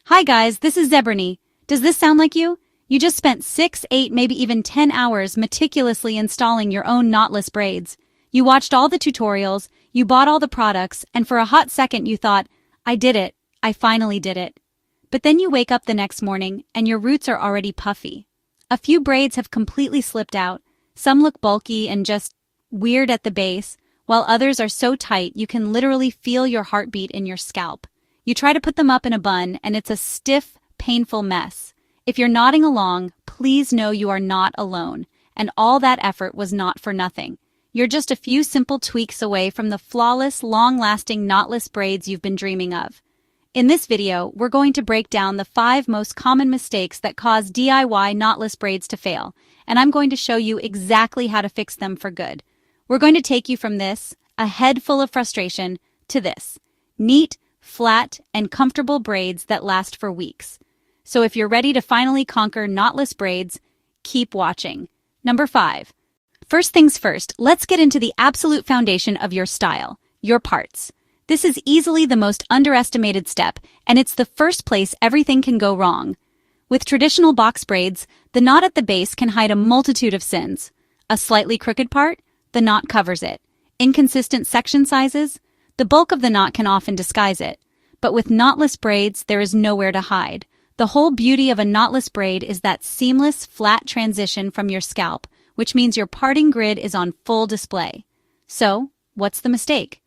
Hi guys, this is Zebrany. Does this sound like you? You just spent 6, 8, maybe even 10 hours meticulously installing your own knotless braids. You watched all the tutorials, you bought all the products, and for a hot second you thought, I did it, I finally did it. But then you wake up the next morning and your roots are already puffy. A few braids have completely slipped out, some look bulky and just weird at the base, while others are so tight you can literally feel your heartbeat in your scalp. You try to put them up in a bun, and it's a stiff, painful mess. If you're nodding along, please know you are not alone, and all that effort was not for nothing. You're just a few simple tweaks away from the flawless, long-lasting knotless braids you've been dreaming of. In this video, we're going to break down the 5 most common mistakes that cause DIY knotless braids to fail, and I'm going to show you exactly how to fix them for good. We're going to take you from this, a head full of frustration, to this, neat, flat, and comfortable braids that last for weeks. So if you're ready to finally conquer knotless braids, keep watching. Number 5. First things first, let's get into the absolute foundation of your style, your parts. This is easily the most underestimated step, and it's the first place everything can go wrong. With traditional box braids, the knot at the base can hide a multitude of sins. A slightly crooked part? The knot covers it. Inconsistent section sizes? The bulk of the knot can often disguise it. But with knotless braids, there is nowhere to hide. The whole beauty of a knotless braid is that seamless, flat transition from your scalp, which means your parting grid is on full display. So, what's the mistake?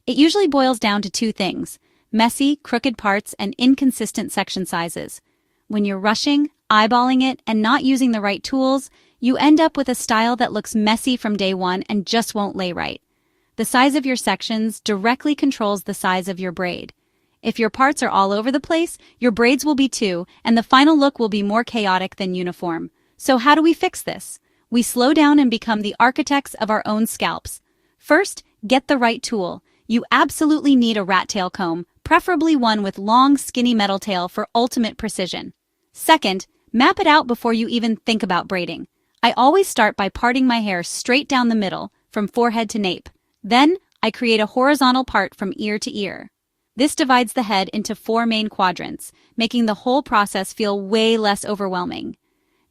It usually boils down to 2 things: messy, crooked parts and inconsistent section sizes. When you're rushing, eyeballing it, and not using the right tools, you end up with a style that looks messy from day one and just won't lay right. The size of your sections directly controls the size of your braid. If your parts are all over the place, your braids will be too, and the final look will be more chaotic than uniform. So how do we fix this? We slow down and become the architects of our own scalps. First, get the right tool. You absolutely need a rat tail comb, preferably one with long, skinny metal tail for ultimate precision. Second, map it out before you even think about braiding. I always start by parting my hair straight down the middle, from forehead to nape. Then, I create a horizontal part from ear to ear. This divides the head into 4 main quadrants, making the whole process feel way less overwhelming.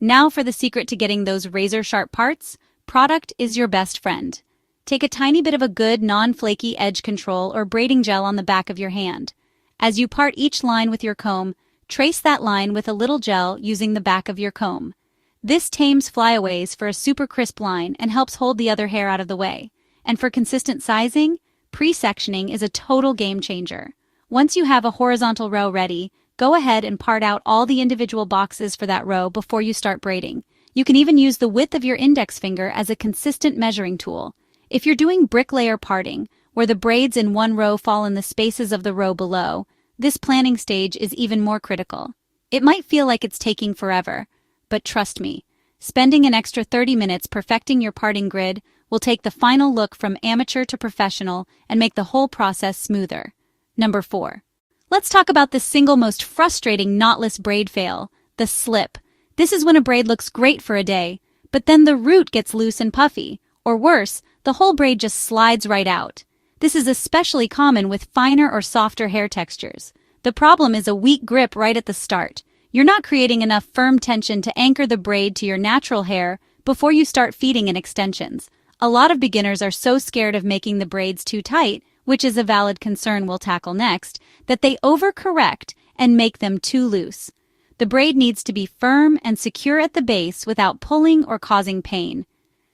Now for the secret to getting those razor-sharp parts: product is your best friend. Take a tiny bit of a good, non-flaky edge control or braiding gel on the back of your hand. As you part each line with your comb, trace that line with a little gel using the back of your comb. This tames flyaways for a super crisp line and helps hold the other hair out of the way. And for consistent sizing, pre-sectioning is a total game changer. Once you have a horizontal row ready, go ahead and part out all the individual boxes for that row before you start braiding. You can even use the width of your index finger as a consistent measuring tool. If you're doing bricklayer parting, where the braids in one row fall in the spaces of the row below, this planning stage is even more critical. It might feel like it's taking forever, but trust me, spending an extra 30 minutes perfecting your parting grid will take the final look from amateur to professional and make the whole process smoother. Number 4. Let's talk about the single most frustrating knotless braid fail, the slip. This is when a braid looks great for a day, but then the root gets loose and puffy, or worse, the whole braid just slides right out. This is especially common with finer or softer hair textures. The problem is a weak grip right at the start. You're not creating enough firm tension to anchor the braid to your natural hair before you start feeding in extensions. A lot of beginners are so scared of making the braids too tight, which is a valid concern we'll tackle next, that they overcorrect and make them too loose. The braid needs to be firm and secure at the base without pulling or causing pain.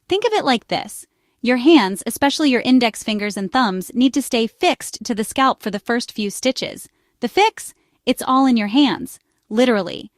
Think of it like this. Your hands, especially your index fingers and thumbs, need to stay fixed to the scalp for the first few stitches. The fix? It's all in your hands, literally.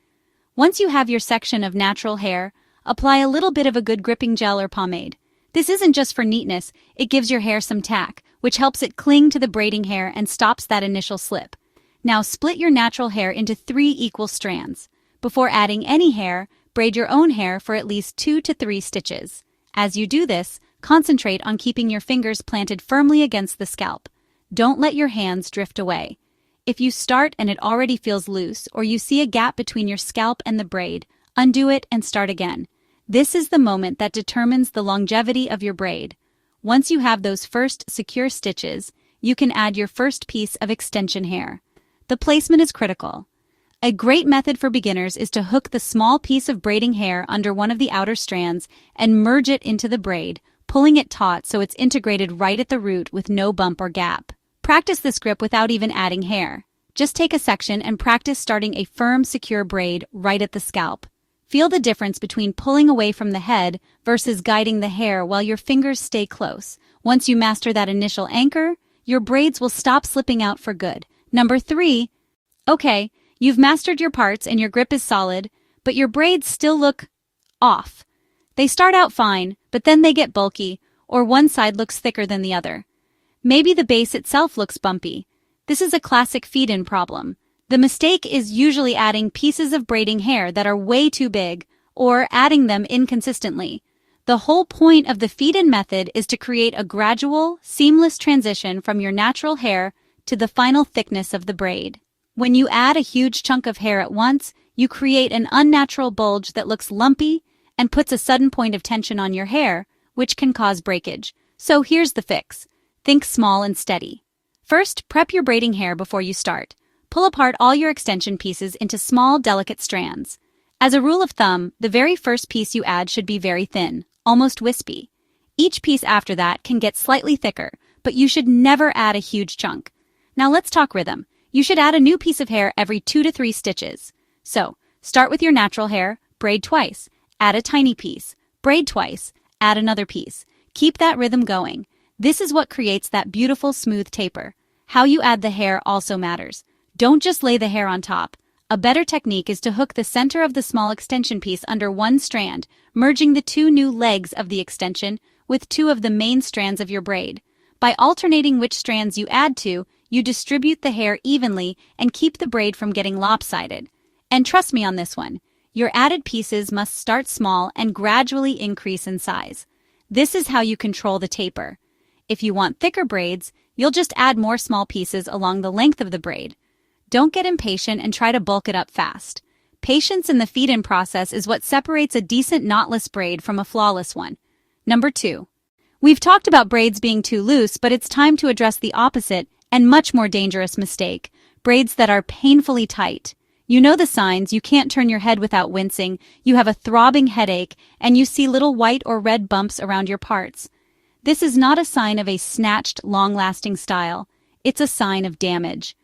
Once you have your section of natural hair, apply a little bit of a good gripping gel or pomade. This isn't just for neatness, it gives your hair some tack, which helps it cling to the braiding hair and stops that initial slip. Now split your natural hair into 3 equal strands. Before adding any hair, braid your own hair for at least 2 to 3 stitches. As you do this, concentrate on keeping your fingers planted firmly against the scalp. Don't let your hands drift away. If you start and it already feels loose, or you see a gap between your scalp and the braid, undo it and start again. This is the moment that determines the longevity of your braid. Once you have those first secure stitches, you can add your first piece of extension hair. The placement is critical. A great method for beginners is to hook the small piece of braiding hair under one of the outer strands and merge it into the braid, pulling it taut so it's integrated right at the root with no bump or gap. Practice this grip without even adding hair. Just take a section and practice starting a firm, secure braid right at the scalp. Feel the difference between pulling away from the head versus guiding the hair while your fingers stay close. Once you master that initial anchor, your braids will stop slipping out for good. Number 3. Okay, you've mastered your parts and your grip is solid, but your braids still look off. They start out fine, but then they get bulky, or one side looks thicker than the other. Maybe the base itself looks bumpy. This is a classic feed-in problem. The mistake is usually adding pieces of braiding hair that are way too big, or adding them inconsistently. The whole point of the feed-in method is to create a gradual, seamless transition from your natural hair to the final thickness of the braid. When you add a huge chunk of hair at once, you create an unnatural bulge that looks lumpy and puts a sudden point of tension on your hair, which can cause breakage. So here's the fix. Think small and steady. First, prep your braiding hair before you start. Pull apart all your extension pieces into small, delicate strands. As a rule of thumb, the very first piece you add should be very thin, almost wispy. Each piece after that can get slightly thicker, but you should never add a huge chunk. Now let's talk rhythm. You should add a new piece of hair every 2 to 3 stitches. So, start with your natural hair, braid twice, add a tiny piece, braid twice, add another piece. Keep that rhythm going. This is what creates that beautiful smooth taper. How you add the hair also matters. Don't just lay the hair on top. A better technique is to hook the center of the small extension piece under one strand, merging the 2 new legs of the extension with 2 of the main strands of your braid. By alternating which strands you add to, you distribute the hair evenly and keep the braid from getting lopsided. And trust me on this one, your added pieces must start small and gradually increase in size. This is how you control the taper. If you want thicker braids, you'll just add more small pieces along the length of the braid. Don't get impatient and try to bulk it up fast. Patience in the feed-in process is what separates a decent knotless braid from a flawless one. Number 2. We've talked about braids being too loose, but it's time to address the opposite and much more dangerous mistake, braids that are painfully tight. You know the signs, you can't turn your head without wincing, you have a throbbing headache, and you see little white or red bumps around your parts. This is not a sign of a snatched, long-lasting style. It's a sign of damage.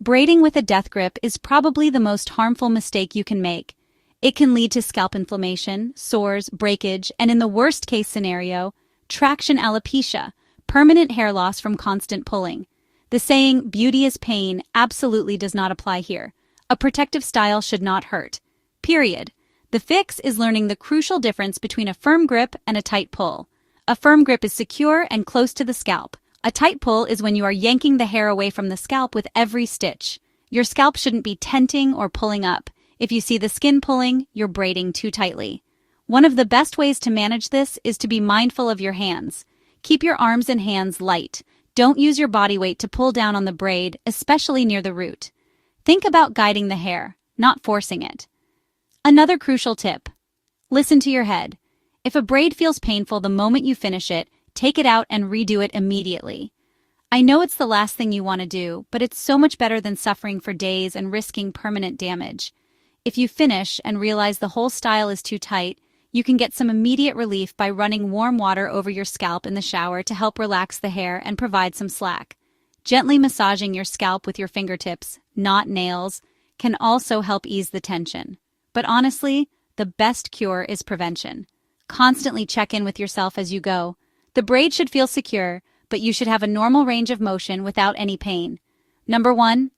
Braiding with a death grip is probably the most harmful mistake you can make. It can lead to scalp inflammation, sores, breakage, and in the worst-case scenario, traction alopecia, permanent hair loss from constant pulling. The saying, beauty is pain, absolutely does not apply here. A protective style should not hurt. Period. The fix is learning the crucial difference between a firm grip and a tight pull. A firm grip is secure and close to the scalp. A tight pull is when you are yanking the hair away from the scalp with every stitch. Your scalp shouldn't be tenting or pulling up. If you see the skin pulling, you're braiding too tightly. One of the best ways to manage this is to be mindful of your hands. Keep your arms and hands light. Don't use your body weight to pull down on the braid, especially near the root. Think about guiding the hair, not forcing it. Another crucial tip. Listen to your head. If a braid feels painful the moment you finish it, take it out and redo it immediately. I know it's the last thing you want to do, but it's so much better than suffering for days and risking permanent damage. If you finish and realize the whole style is too tight, you can get some immediate relief by running warm water over your scalp in the shower to help relax the hair and provide some slack. Gently massaging your scalp with your fingertips, not nails, can also help ease the tension. But honestly, the best cure is prevention. Constantly check in with yourself as you go. The braid should feel secure, but you should have a normal range of motion without any pain. Number 1.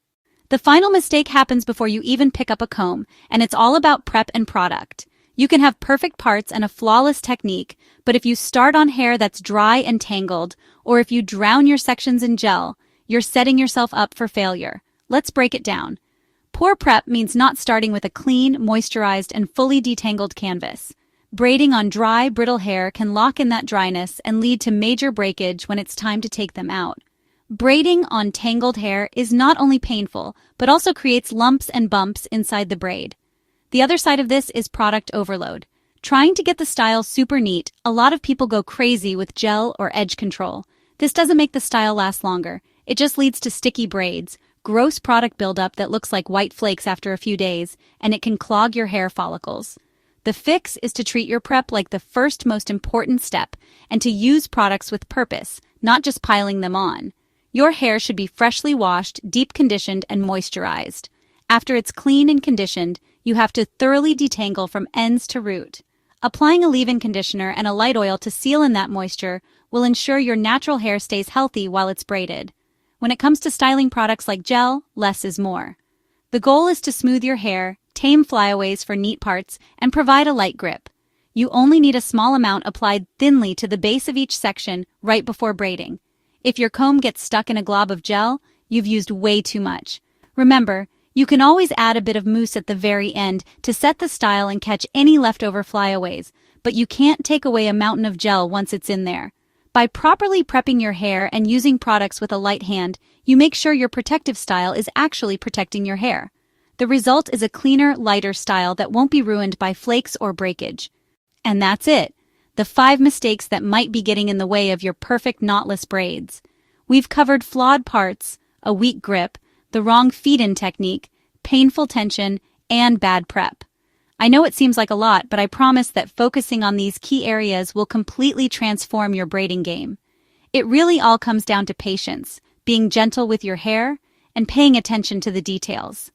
The final mistake happens before you even pick up a comb, and it's all about prep and product. You can have perfect parts and a flawless technique, but if you start on hair that's dry and tangled, or if you drown your sections in gel, you're setting yourself up for failure. Let's break it down. Poor prep means not starting with a clean, moisturized, and fully detangled canvas. Braiding on dry, brittle hair can lock in that dryness and lead to major breakage when it's time to take them out. Braiding on tangled hair is not only painful, but also creates lumps and bumps inside the braid. The other side of this is product overload. Trying to get the style super neat, a lot of people go crazy with gel or edge control. This doesn't make the style last longer. It just leads to sticky braids, gross product buildup that looks like white flakes after a few days, and it can clog your hair follicles. The fix is to treat your prep like the first most important step and to use products with purpose, not just piling them on. Your hair should be freshly washed, deep conditioned, and moisturized. After it's clean and conditioned, you have to thoroughly detangle from ends to root. Applying a leave-in conditioner and a light oil to seal in that moisture will ensure your natural hair stays healthy while it's braided. When it comes to styling products like gel, less is more. The goal is to smooth your hair, tame flyaways for neat parts, and provide a light grip. You only need a small amount applied thinly to the base of each section right before braiding. If your comb gets stuck in a glob of gel, you've used way too much. Remember, you can always add a bit of mousse at the very end to set the style and catch any leftover flyaways, but you can't take away a mountain of gel once it's in there. By properly prepping your hair and using products with a light hand, you make sure your protective style is actually protecting your hair. The result is a cleaner, lighter style that won't be ruined by flakes or breakage. And that's it. The 5 mistakes that might be getting in the way of your perfect knotless braids. We've covered flawed parts, a weak grip, the wrong feed-in technique, painful tension, and bad prep. I know it seems like a lot, but I promise that focusing on these key areas will completely transform your braiding game. It really all comes down to patience, being gentle with your hair, and paying attention to the details.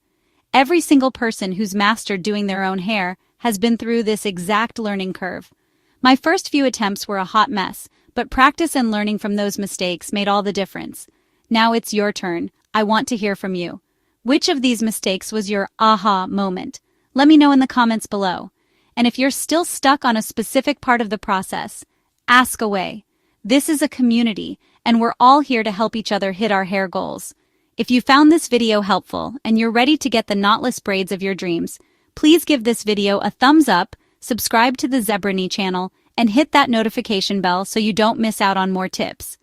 Every single person who's mastered doing their own hair has been through this exact learning curve. My first few attempts were a hot mess, but practice and learning from those mistakes made all the difference. Now it's your turn. I want to hear from you. Which of these mistakes was your aha moment? Let me know in the comments below. And if you're still stuck on a specific part of the process, ask away. This is a community, and we're all here to help each other hit our hair goals. If you found this video helpful and you're ready to get the knotless braids of your dreams, please give this video a thumbs up, subscribe to the Zebrani channel, and hit that notification bell so you don't miss out on more tips.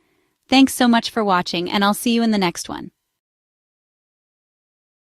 Thanks so much for watching, and I'll see you in the next one.